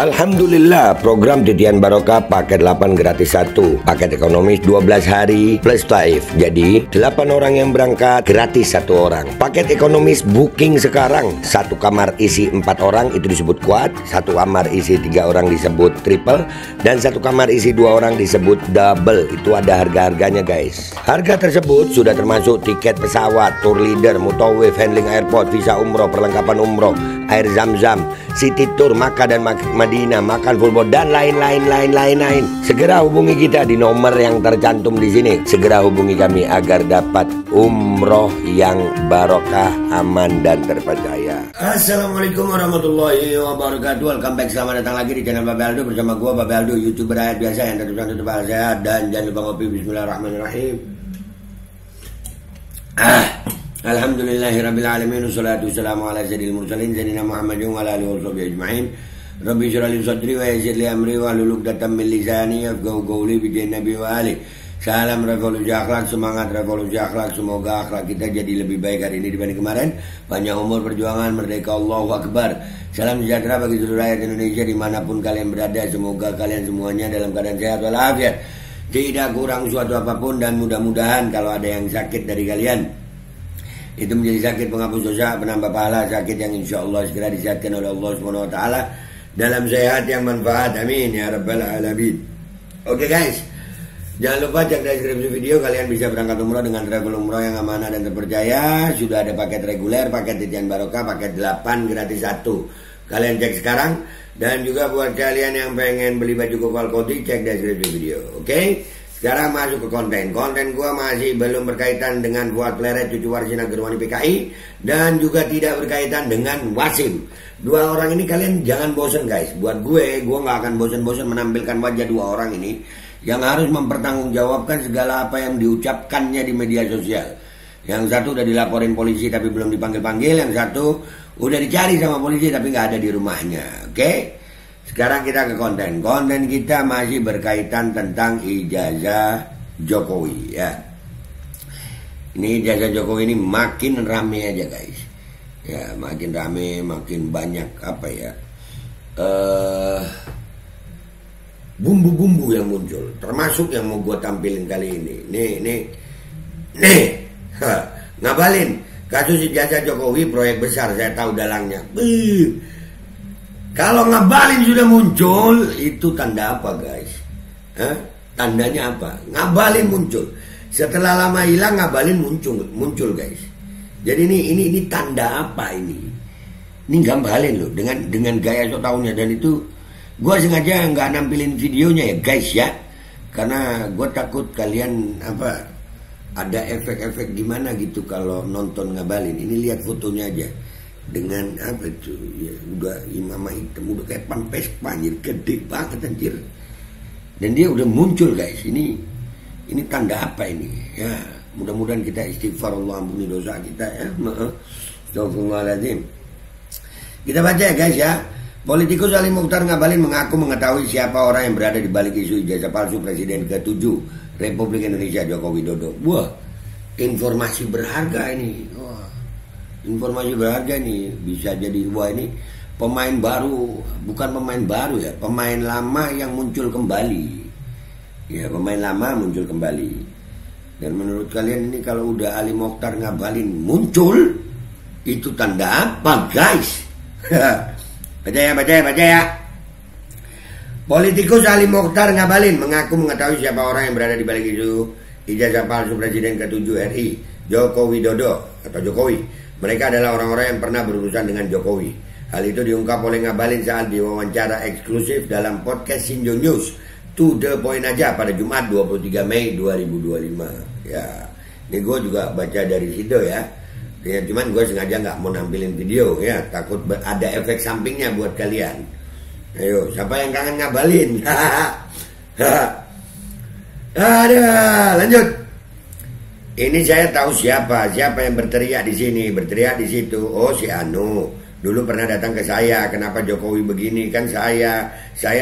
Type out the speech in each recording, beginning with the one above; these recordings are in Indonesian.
Alhamdulillah, program Titian Barokah paket 8 gratis 1, paket ekonomis 12 hari plus taif. Jadi 8 orang yang berangkat gratis 1 orang. Paket ekonomis booking sekarang, 1 kamar isi 4 orang itu disebut quad, 1 kamar isi 3 orang disebut triple, dan 1 kamar isi 2 orang disebut double. Itu ada harga-harganya guys. Harga tersebut sudah termasuk tiket pesawat, tour leader, mutawif, handling airport, visa umroh, perlengkapan umroh, air zam-zam, city tour, Makkah dan Madinah, makan full board, dan lain-lain. Segera hubungi kita di nomor yang tercantum di sini. Segera hubungi kami agar dapat umroh yang barokah, aman dan terpercaya. Assalamualaikum warahmatullahi wabarakatuh. Welcome back, selamat datang lagi di channel Babe Aldo bersama gua Babe Aldo, YouTuber rakyat biasa yang tetap sehat dan jangan lupa ngopi. Bismillahirrahmanirrahim. Alhamdulillahirrabbilalamin. Wassalatu wassalamu ala sayyidil mursalin Sayyidina Muhammadin wa ala alihi wa sahbihi ajma'in. Rabbi syrah li sadri wa yassir li amri wa hlul 'uqdatam min lisani yafqahu qawli bi nabi wa ali. Salam revolusi akhlak, semangat revolusi akhlak. Semoga akhlak kita jadi lebih baik hari ini dibanding kemarin. Panjang umur, perjuangan, merdeka, Allahu Akbar. Salam sejahtera bagi seluruh rakyat Indonesia dimanapun kalian berada. Semoga kalian semuanya dalam keadaan sehat walafiat, tidak kurang suatu apapun, dan mudah-mudahan kalau ada yang sakit dari kalian itu menjadi sakit penghapus dosa, penambah pahala, sakit yang insya Allah segera disehatkan oleh Allah Subhanahu Wa Taala dalam sehat yang manfaat, amin ya rabbal alamin. Oke guys, jangan lupa cek deskripsi video, kalian bisa berangkat umroh dengan travel umroh yang amanah dan terpercaya. Sudah ada paket reguler, paket Titian Barokah, paket 8 gratis 1. Kalian cek sekarang. Dan juga buat kalian yang pengen beli baju Kokal Koti, cek deskripsi video. Oke? Sekarang masuk ke konten. Konten gua masih belum berkaitan dengan Fuad Pleret, Cucu Warsina Gerwani PKI, dan juga tidak berkaitan dengan Wasim. 2 orang ini kalian jangan bosen guys. Buat gue nggak akan bosen-bosen menampilkan wajah 2 orang ini yang harus mempertanggungjawabkan segala apa yang diucapkannya di media sosial. Yang satu udah dilaporin polisi tapi belum dipanggil-panggil, yang satu udah dicari sama polisi tapi nggak ada di rumahnya. Oke? Sekarang kita ke konten. Konten kita masih berkaitan tentang ijazah Jokowi ya. Ini ijazah Jokowi ini makin rame aja guys. Ya, makin rame, makin banyak apa ya? Bumbu-bumbu yang muncul. Termasuk yang mau gue tampilin kali ini. Nih. Ngabalin kasus ijazah Jokowi, proyek besar, saya tahu dalangnya. Kalau ngabalin sudah muncul, itu tanda apa guys? Tandanya apa? Ngabalin muncul. Setelah lama hilang, ngabalin muncul guys. Jadi ini tanda apa ini? Ini ngabalin loh dengan gaya sok tahunnya, dan itu gue sengaja nggak nampilin videonya ya guys ya, karena gue takut kalian ada efek-efek gimana gitu kalau nonton ngabalin. Ini lihat fotonya aja. Dengan apa itu ya, udah imamah hitam, udah kayak pampes anjir, gede banget anjir, dan dia udah muncul guys. Ini tanda apa ini ya? Mudah-mudahan kita istighfar, Allah ampuni dosa kita ya. Astagfirullahaladzim. Kita baca ya guys ya. Politikus Ali Mokhtar Ngabalin mengaku mengetahui siapa orang yang berada di balik isu ijazah palsu Presiden ke-7 Republik Indonesia Joko Widodo. Wah, informasi berharga ini. Informasi berharga nih, bisa jadi ini pemain baru, bukan pemain baru ya, pemain lama yang muncul kembali ya, pemain lama muncul kembali. Dan menurut kalian ini kalau udah Ali Mokhtar Ngabalin muncul, itu tanda apa guys? baca ya. Politikus Ali Mokhtar Ngabalin mengaku mengetahui siapa orang yang berada di balik isu ijazah palsu Presiden ke-7 RI Joko Widodo atau Jokowi. Mereka adalah orang-orang yang pernah berurusan dengan Jokowi. Hal itu diungkap oleh Ngabalin saat diwawancara eksklusif dalam podcast Sinjo News To The Point aja pada Jumat 23 Mei 2025. Ya, ini gue juga baca dari situ ya. Cuman gue sengaja nggak mau nampilin video ya, takut ada efek sampingnya buat kalian. Ayo, siapa yang kangen Ngabalin? Ada, lanjut. Ini saya tahu siapa yang berteriak di sini, berteriak di situ. Oh, si Anu dulu pernah datang ke saya. Kenapa Jokowi begini? Kan saya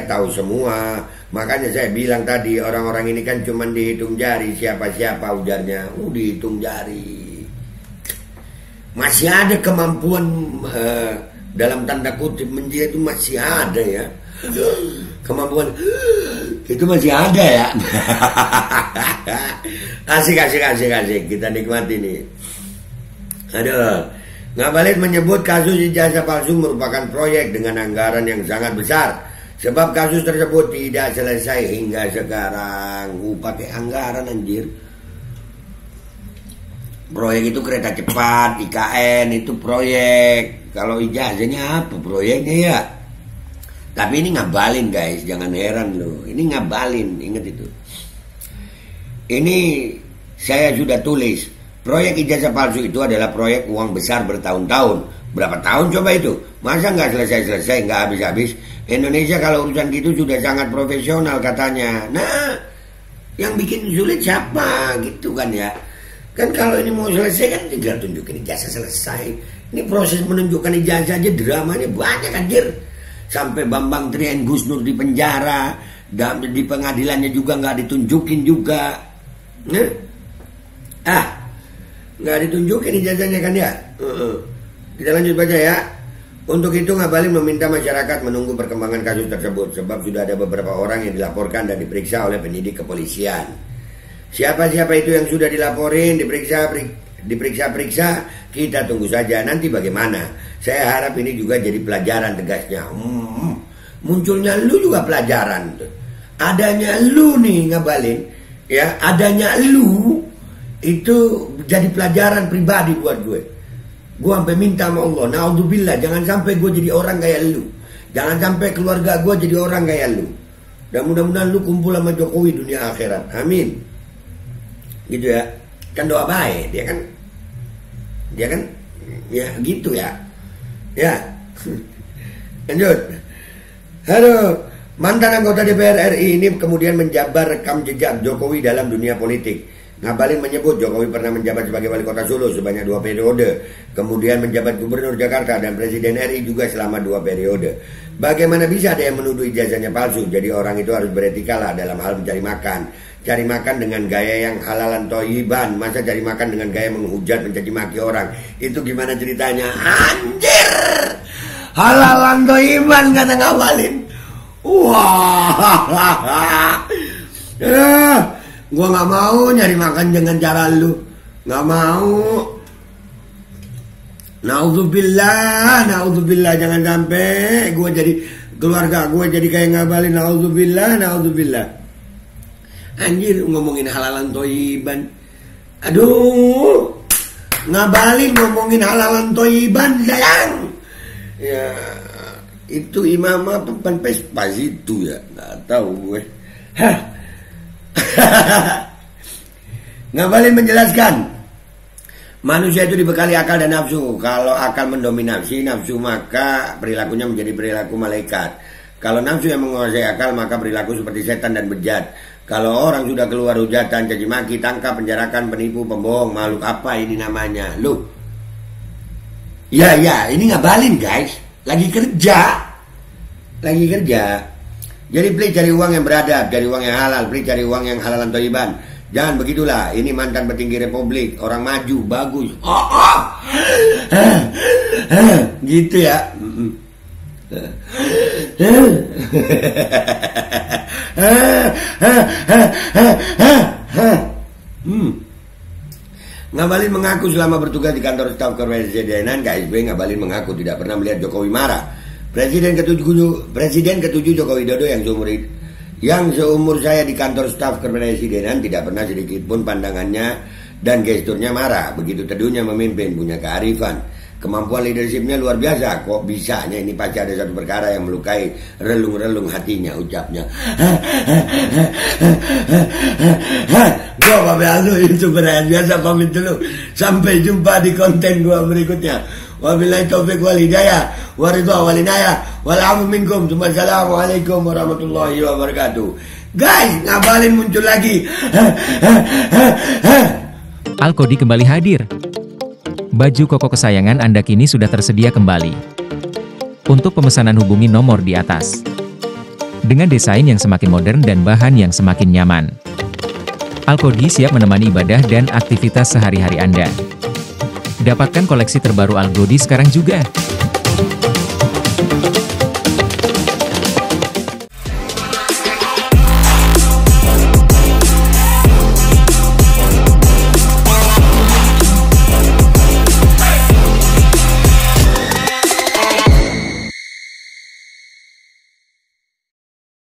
tahu semua. Makanya saya bilang tadi, orang-orang ini kan cuma dihitung jari. Siapa ujarnya? Dihitung jari. Masih ada kemampuan dalam tanda kutip menjilat itu masih ada ya. Kemampuan itu masih ada ya. Asik. Kita nikmati nih. Aduh. Ngabalin menyebut kasus ijazah palsu merupakan proyek dengan anggaran yang sangat besar. Sebab kasus tersebut tidak selesai hingga sekarang. Pakai anggaran anjir. Proyek itu kereta cepat, IKN itu proyek. Kalau ijazahnya apa proyeknya ya? Tapi ini ngabalin guys, jangan heran loh. Ini ngabalin, ingat itu. Ini saya sudah tulis. Proyek ijazah palsu itu adalah proyek uang besar bertahun-tahun. Berapa tahun coba itu? Masa nggak selesai-selesai, nggak habis-habis? Indonesia kalau urusan gitu sudah sangat profesional katanya. Nah, yang bikin sulit siapa gitu kan ya? Kan kalau ini mau selesai kan tinggal tunjukin ijazah selesai. Ini proses menunjukkan ijazah aja dramanya banyak anjir. Sampai Bambang Trian Gus Nur di penjara, dan di pengadilannya juga nggak ditunjukin juga. Nggak ditunjukin ijazahnya kan ya. Kita lanjut baca ya. Untuk itu Ngabalin meminta masyarakat menunggu perkembangan kasus tersebut, sebab sudah ada beberapa orang yang dilaporkan dan diperiksa oleh penyidik kepolisian. Siapa-siapa itu yang sudah dilaporin, diperiksa, kita tunggu saja nanti bagaimana. Saya harap ini juga jadi pelajaran, tegasnya. Munculnya lu juga pelajaran. Adanya lu nih Ngabalin, ya, adanya lu itu jadi pelajaran pribadi buat gue. Gue sampai minta sama Allah, naudzubillah, jangan sampai gue jadi orang kayak lu. Jangan sampai keluarga gue jadi orang kayak lu. Dan mudah-mudahan lu kumpul sama Jokowi dunia akhirat. Amin. Gitu ya. Kan doa baik, dia kan ya gitu ya. Ya. Lanjut. Halo, mantan anggota DPR RI ini kemudian menjabar rekam jejak Jokowi dalam dunia politik. Ngabalin menyebut Jokowi pernah menjabat sebagai wali kota Solo sebanyak 2 periode, kemudian menjabat gubernur Jakarta dan presiden RI juga selama 2 periode. Bagaimana bisa ada yang menuduh ijazahnya palsu? Jadi orang itu harus beretika lah dalam hal mencari makan. Cari makan dengan gaya yang halalan toyiban. Masa cari makan dengan gaya menghujat, mencaci maki orang? Itu gimana ceritanya? Anjir! Halalan toyiban kata Ngabalin. Wah. Gua nggak mau nyari makan dengan cara lu, nggak mau. Naudzubillah, jangan sampai gua jadi keluarga gua jadi kayak Ngabalin. Naudzubillah. Anjir, ngomongin halalan toyiban. Aduh, Ngabalin ngomongin halalan toyiban, sayang. Ya, itu imam apa pas itu ya, nggak tahu gue. Ngabalin menjelaskan, manusia itu dibekali akal dan nafsu. Kalau akal mendominasi nafsu, maka perilakunya menjadi perilaku malaikat. Kalau nafsu yang menguasai akal, maka perilaku seperti setan dan bejat. Kalau orang sudah keluar hujatan, caci maki, tangkap, penjarakan, penipu, pembohong, makhluk apa ini namanya? Lu? Ya, ini Ngabalin guys, lagi kerja. Jadi please cari uang yang beradab, cari uang yang halal, please cari uang yang halalan toyiban. Jangan begitulah, ini mantan petinggi republik, orang maju, bagus. Gitu ya. Ngabalin mengaku selama bertugas di kantor staf kepresidenan KSB, Ngabalin mengaku tidak pernah melihat Jokowi marah. Presiden ke-7 Joko Widodo yang seumur saya di kantor staf kepresidenan tidak pernah sedikit pun pandangannya dan gesturnya marah. Begitu teduhnya memimpin, punya kearifan, kemampuan leadershipnya luar biasa. Kok bisanya ini pasti ada satu perkara yang melukai relung-relung hatinya, ucapnya. Gua Babe Aldo YouTuber yang biasa pamit dulu. Sampai jumpa di konten gua berikutnya. Wabillahi taufiq wal hidayah wa ridha wal inayah wal afu minkum. Assalamualaikum warahmatullahi wabarakatuh. Guys, Ngabalin muncul lagi. Alkodi kembali hadir. Baju koko kesayangan Anda kini sudah tersedia kembali. Untuk pemesanan hubungi nomor di atas. Dengan desain yang semakin modern dan bahan yang semakin nyaman. Alkodi siap menemani ibadah dan aktivitas sehari-hari Anda. Dapatkan koleksi terbaru Alkodi sekarang juga.